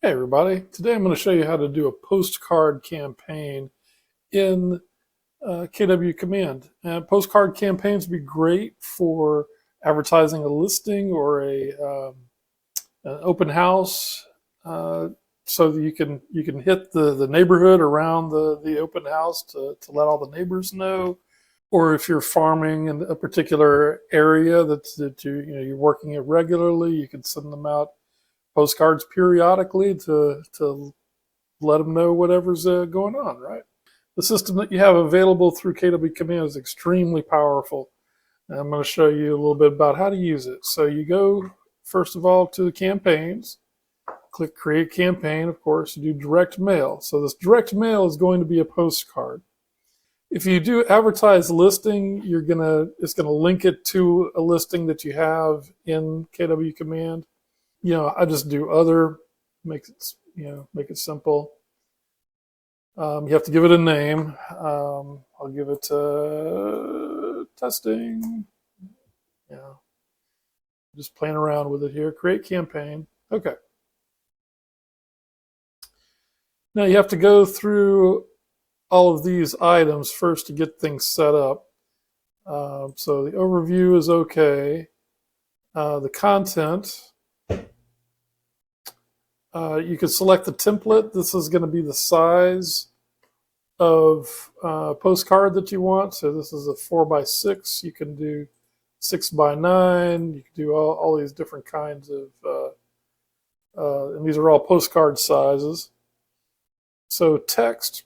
Hey everybody, today I'm going to show you how to do a postcard campaign in KW Command. And postcard campaigns would be great for advertising a listing or an open house, so that you can hit the neighborhood around the open house to let all the neighbors know. Or if you're farming in a particular area that you're working it regularly, you can send them out postcards periodically to let them know whatever's going on, right? The system that you have available through KW Command is extremely powerful. And I'm going to show you a little bit about how to use it. So you go, first of all, to the campaigns, click Create Campaign, of course, you do direct mail. So this direct mail is going to be a postcard. If you do advertise listing, it's gonna link it to a listing that you have in KW Command. I just do other, make it simple. You have to give it a name. I'll give it testing. Just playing around with it here. Create campaign. Okay. Now you have to go through all of these items first to get things set up. So the overview is okay. The content. You can select the template. This is going to be the size of postcard that you want. So this is a 4x6. You can do 6x9. You can do all these different kinds of, and these are all postcard sizes. So text.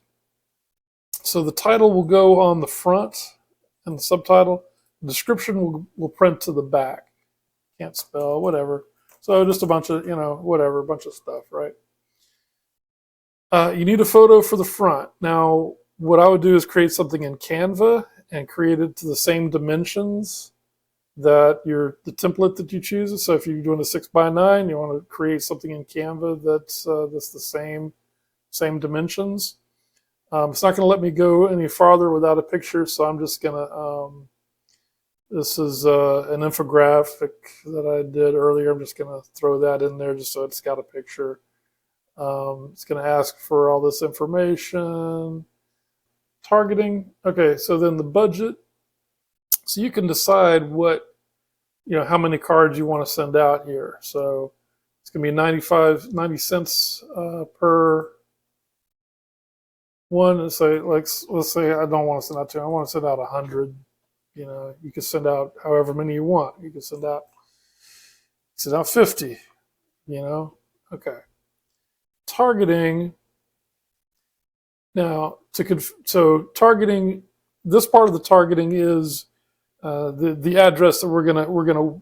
So the title will go on the front and the subtitle. The description will print to the back. Can't spell, whatever. So just a bunch of, whatever, a bunch of stuff, right? You need a photo for the front. Now, what I would do is create something in Canva and create it to the same dimensions that the template that you choose. So if you're doing a 6x9, you want to create something in Canva that's the same dimensions. It's not going to let me go any farther without a picture, so I'm just going to, this is an infographic that I did earlier. I'm just going to throw that in there just so it's got a picture. It's going to ask for all this information. Targeting. Okay, so then the budget. So you can decide how many cards you want to send out here. So it's going to be 90 cents per one. So let's say I don't want to send out 2. I want to send out 100. You can send out however many you want. You can send out 50. Okay. Targeting. Now so targeting. This part of the targeting is the address that we're gonna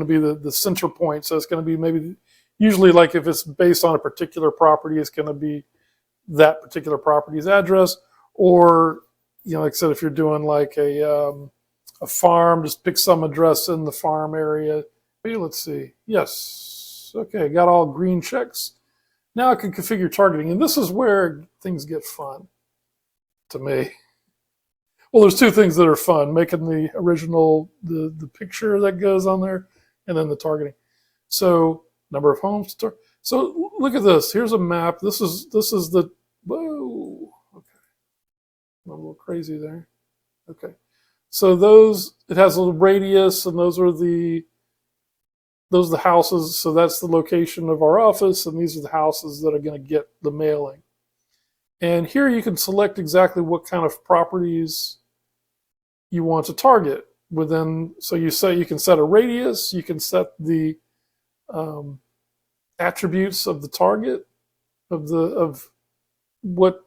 be the center point. So it's gonna be maybe usually like if it's based on a particular property, it's gonna be that particular property's address, or like I said, if you're doing like a farm, just pick some address in the farm area. Let's see. Yes. Okay, got all green checks. Now I can configure targeting, and this is where things get fun to me. Well, there's two things that are fun: making the original the picture that goes on there, and then the targeting. So number of homes. So look at this. Here's a map. This is the, whoa, okay. I'm a little crazy there. Okay. So it has a little radius, and those are the houses. So that's the location of our office, and these are the houses that are going to get the mailing. And here you can select exactly what kind of properties you want to target within. So you can set a radius, you can set the attributes of the target of what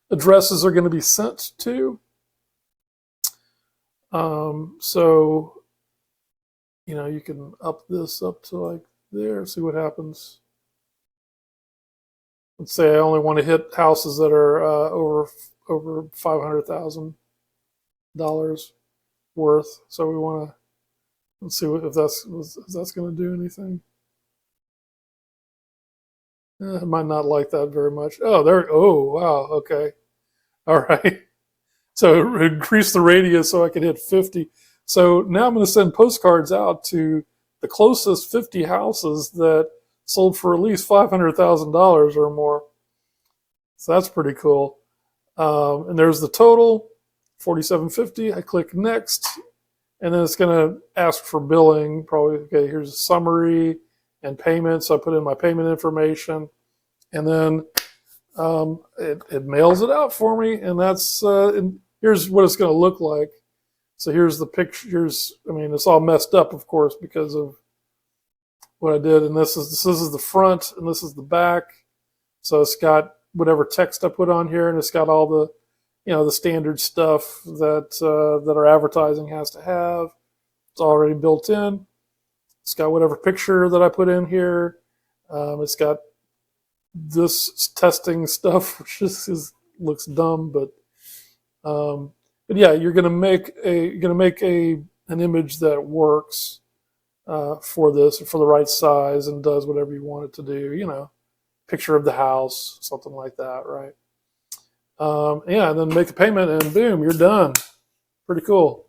addresses are going to be sent to. So you can up this up to like there, see what happens. Let's say I only want to hit houses that are over $500,000 worth. So we want to, let's see if that's going to do anything. I might not like that very much. Oh, wow, okay. All right. So increase the radius so I can hit 50. So now I'm going to send postcards out to the closest 50 houses that sold for at least $500,000 or more. So that's pretty cool. And there's the total, $47.50. I click next, and then it's going to ask for billing. Probably, okay, here's a summary and payments. So I put in my payment information, and then it mails it out for me. And that's and here's what it's going to look like. So here's the pictures. I mean, it's all messed up, of course, because of what I did. And this is the front, and this is the back. So it's got whatever text I put on here, and it's got all the, the standard stuff that that our advertising has to have. It's already built in. It's got whatever picture that I put in here. It's got this testing stuff, which looks dumb, but yeah, you're gonna make an image that works for this, for the right size, and does whatever you want it to do. Picture of the house, something like that, right? Yeah, and then make a payment, and boom, you're done. Pretty cool.